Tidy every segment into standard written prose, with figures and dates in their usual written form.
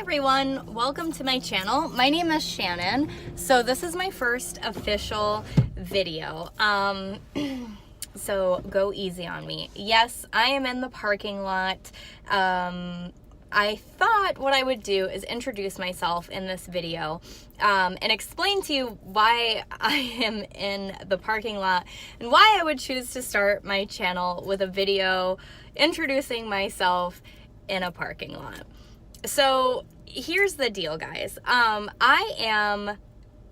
everyone, welcome to my channel. My name is Shannon. So this is my first official video. So go easy on me. Yes, I am in the parking lot. I thought what I would do is introduce myself in this video and explain to you why I am in the parking lot and why I would choose to start my channel with a video introducing myself in a parking lot. So here's the deal, guys. I am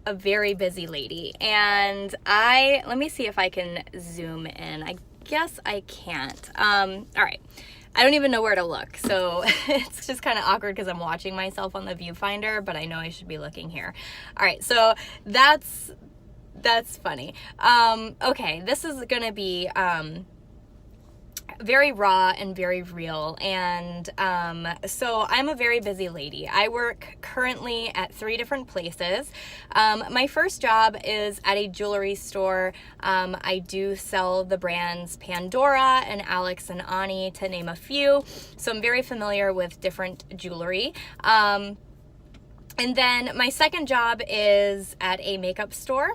a very busy lady, and let me see if I can zoom in. I guess I can't. All right. I don't even know where to look, so it's just kind of awkward because I'm watching myself on the viewfinder, but I know I should be looking here. All right, so that's funny. Okay, this is gonna be very raw and very real, and so I'm a very busy lady. I work currently at 3 different places. My first job is at a jewelry store. I do sell the brands Pandora and Alex and Ani, to name a few, so I'm very familiar with different jewelry. And then my second job is at a makeup store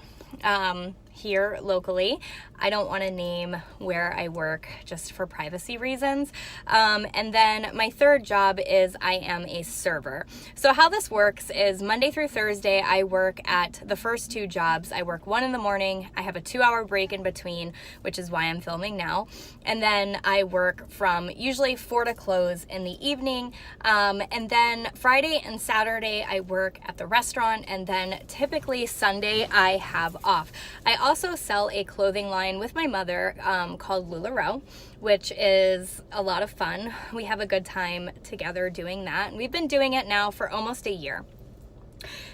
here locally. I don't want to name where I work just for privacy reasons. And then my third job is I am a server. So how this works is Monday through Thursday, I work at the first 2 jobs. I work 1 in the morning. I have a 2-hour break in between, which is why I'm filming now. And then I work from usually 4 to close in the evening. And then Friday and Saturday, I work at the restaurant. And then typically Sunday, I have off. I also sell a clothing line with my mother called LuLaRoe, which is a lot of fun. We have a good time together doing that, and we've been doing it now for almost a year.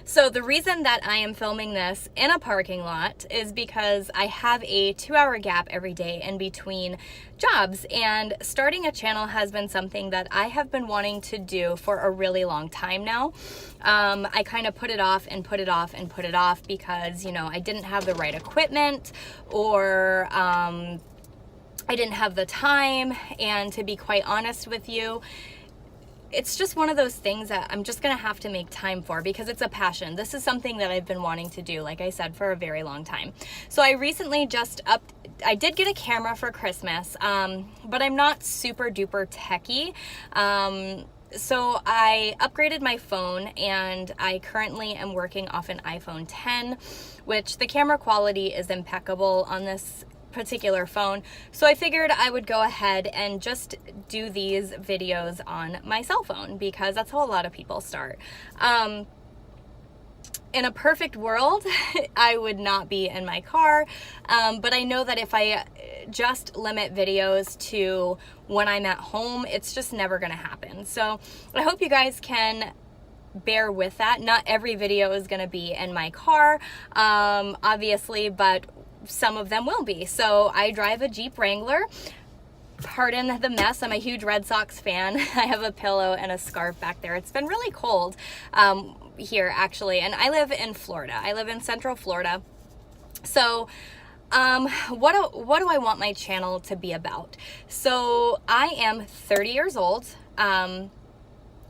So the reason that I am filming this in a parking lot is because I have a 2-hour gap every day in between jobs, and starting a channel has been something that I have been wanting to do for a really long time now. I kind of put it off and put it off and put it off because, you know, I didn't have the right equipment, or I didn't have the time, and to be quite honest with you, it's just one of those things that I'm just gonna have to make time for because it's a passion. This is something that I've been wanting to do, like I said, for a very long time. So I recently I did get a camera for Christmas, but I'm not super duper techie. So I upgraded my phone, and I currently am working off an iPhone 10, which the camera quality is impeccable on this particular phone. So I figured I would go ahead and just do these videos on my cell phone because that's how a lot of people start. In a perfect world, I would not be in my car, but I know that if I just limit videos to when I'm at home, it's just never gonna happen. So I hope you guys can bear with that. Not every video is gonna be in my car, obviously, but some of them will be. So I drive a Jeep Wrangler. Pardon the mess. I'm a huge Red Sox fan. I have a pillow and a scarf back there. It's been really cold here, actually, and I live in Florida. I live in Central Florida. So what do I want my channel to be about? So I am 30 years old. I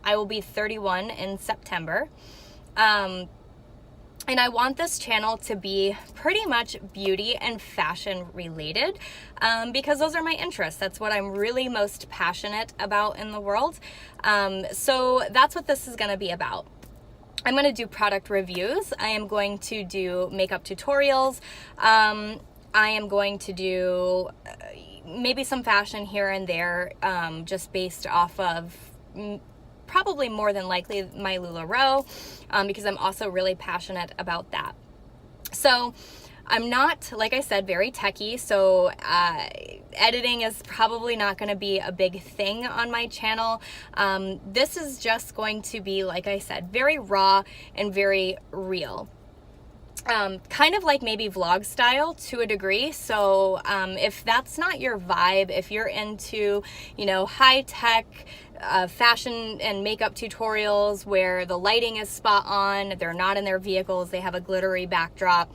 will be 31 in September. And I want this channel to be pretty much beauty and fashion related because those are my interests. That's what I'm really most passionate about in the world. So that's what this is going to be about. I'm going to do product reviews. I am going to do makeup tutorials. I am going to do maybe some fashion here and there, just based off of probably more than likely my LuLaRoe, because I'm also really passionate about that. So I'm not, like I said, very techie, so editing is probably not going to be a big thing on my channel. This is just going to be, like I said, very raw and very real. Kind of like maybe vlog style to a degree. So if that's not your vibe, if you're into, you know, high tech fashion and makeup tutorials where the lighting is spot on, they're not in their vehicles, they have a glittery backdrop,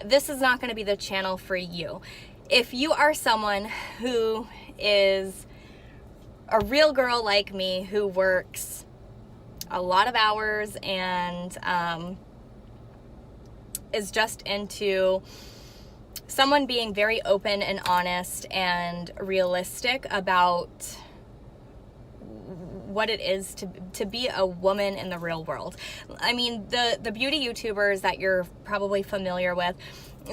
this is not going to be the channel for you. If you are someone who is a real girl like me who works a lot of hours and is just into someone being very open and honest and realistic about what it is to be a woman in the real world. I mean, the beauty YouTubers that you're probably familiar with,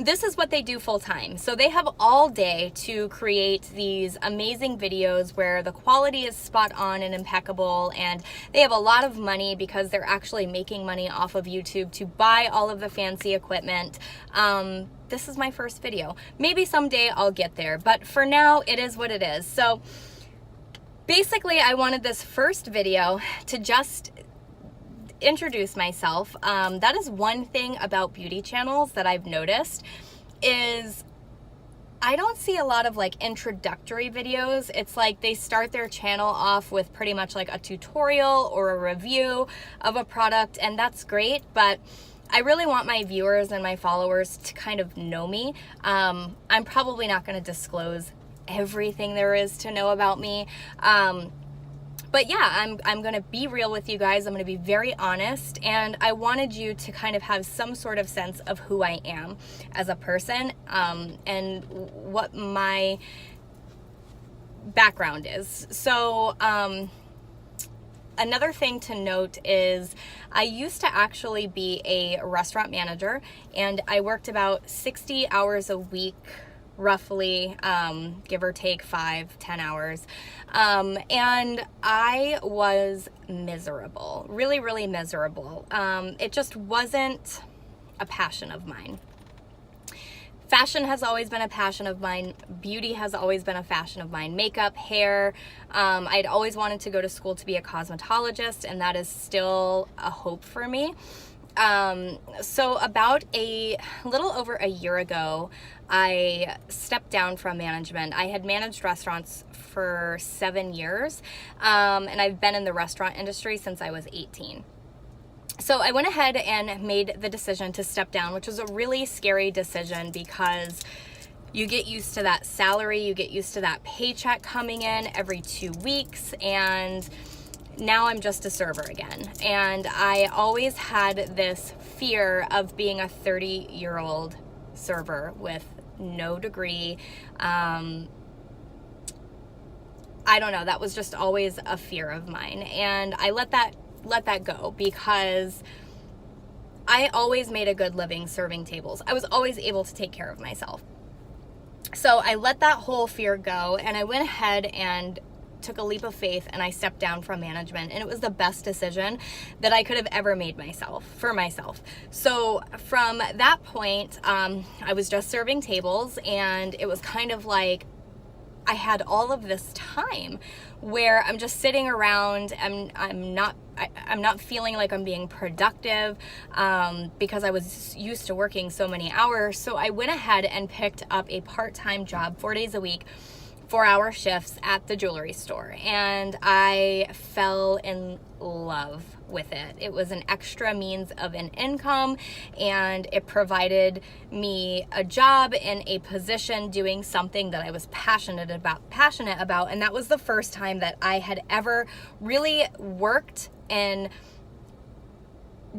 this is what they do full time. So they have all day to create these amazing videos where the quality is spot on and impeccable, and they have a lot of money because they're actually making money off of YouTube to buy all of the fancy equipment. This is my first video. Maybe someday I'll get there, but for now it is what it is. So basically, I wanted this first video to just introduce myself. That is one thing about beauty channels that I've noticed is I don't see a lot of like introductory videos. It's like they start their channel off with pretty much like a tutorial or a review of a product, and that's great, but I really want my viewers and my followers to kind of know me. I'm probably not going to disclose everything there is to know about me. But yeah, I'm going to be real with you guys. I'm going to be very honest, and I wanted you to kind of have some sort of sense of who I am as a person, and what my background is. So, another thing to note is I used to actually be a restaurant manager, and I worked about 60 hours a week, roughly, give or take 5-10 hours. And I was miserable, really, really miserable. It just wasn't a passion of mine. Fashion has always been a passion of mine. Beauty has always been a passion of mine. Makeup, hair. I'd always wanted to go to school to be a cosmetologist, and that is still a hope for me. So about a little over a year ago, I stepped down from management. I had managed restaurants for 7 years, and I've been in the restaurant industry since I was 18. So I went ahead and made the decision to step down, which was a really scary decision because you get used to that salary, you get used to that paycheck coming in every 2 weeks, and now I'm just a server again. And I always had this fear of being a 30-year-old server with no degree. I don't know, that was just always a fear of mine. And I let that go because I always made a good living serving tables. I was always able to take care of myself. So I let that whole fear go, and I went ahead and took a leap of faith, and I stepped down from management, and it was the best decision that I could have ever made for myself. So from that point, I was just serving tables, and it was kind of like I had all of this time where I'm just sitting around. I'm not feeling like I'm being productive, because I was used to working so many hours. So I went ahead and picked up a part-time job, 4 days a week, 4-hour shifts at the jewelry store, and I fell in love with it. It was an extra means of an income, and it provided me a job in a position doing something that I was passionate about, and that was the first time that I had ever really worked and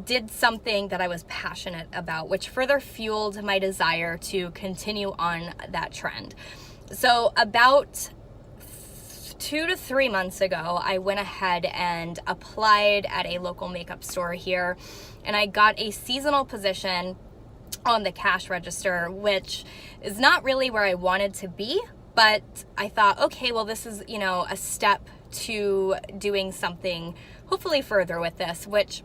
did something that I was passionate about, which further fueled my desire to continue on that trend. So about 2 to 3 months ago, I went ahead and applied at a local makeup store here, and I got a seasonal position on the cash register, which is not really where I wanted to be, but I thought, okay, well, this is, a step to doing something hopefully further with this, which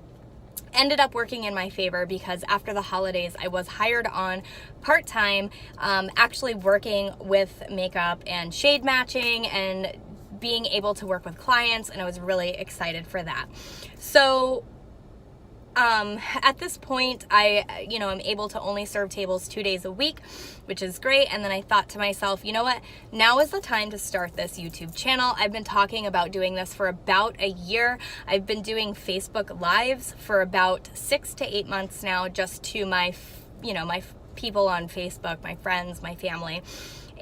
ended up working in my favor because after the holidays, I was hired on part-time, actually working with makeup and shade matching and being able to work with clients, and I was really excited for that. So at this point, I'm able to only serve tables 2 days a week, which is great. And then I thought to myself, you know what? Now is the time to start this YouTube channel. I've been talking about doing this for about a year. I've been doing Facebook Lives for about 6 to 8 months now, just to my people on Facebook, my friends, my family.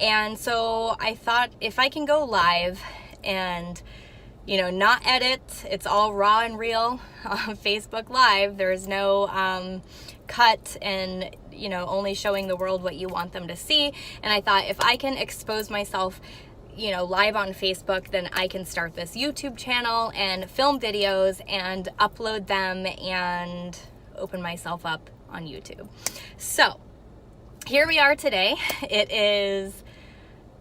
And so I thought if I can go live and not edit. It's all raw and real on Facebook Live. There's no cut and, only showing the world what you want them to see. And I thought if I can expose myself live on Facebook, then I can start this YouTube channel and film videos and upload them and open myself up on YouTube. So here we are today. It is,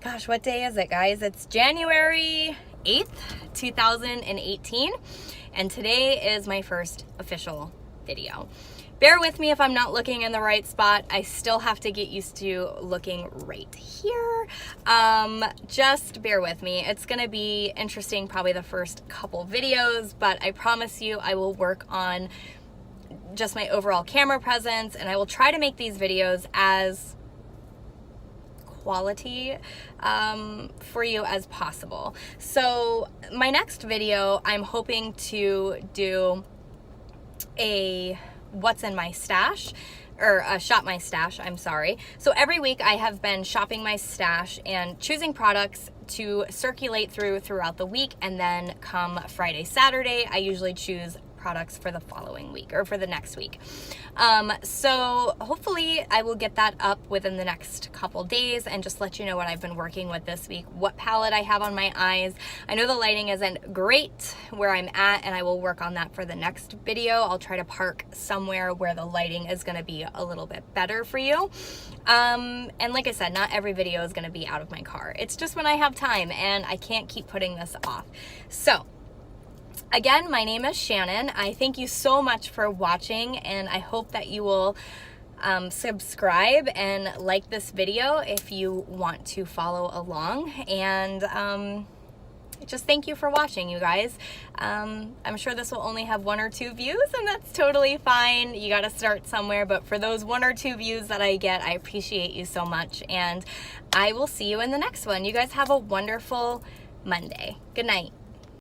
gosh, what day is it, guys? It's January 8th, 2018. And today is my first official video. Bear with me if I'm not looking in the right spot. I still have to get used to looking right here. Just bear with me. It's gonna be interesting, probably the first couple videos, but I promise you I will work on just my overall camera presence, and I will try to make these videos as quality for you as possible. So my next video, I'm hoping to do a what's in my stash, or shop my stash, I'm sorry. So every week I have been shopping my stash and choosing products to circulate throughout the week, and then come Friday, Saturday, I usually choose products for the following week, or for the next week. So hopefully I will get that up within the next couple days and just let you know what I've been working with this week, what palette I have on my eyes. I know the lighting isn't great where I'm at, and I will work on that for the next video. I'll try to park somewhere where the lighting is going to be a little bit better for you. And like I said, not every video is going to be out of my car. It's just when I have time, and I can't keep putting this off. So again, my name is Shannon. I thank you so much for watching, and I hope that you will subscribe and like this video if you want to follow along. And just thank you for watching, you guys. I'm sure this will only have 1 or 2 views, and that's totally fine. You got to start somewhere, but for those 1 or 2 views that I get, I appreciate you so much, and I will see you in the next one. You guys have a wonderful Monday. Good night.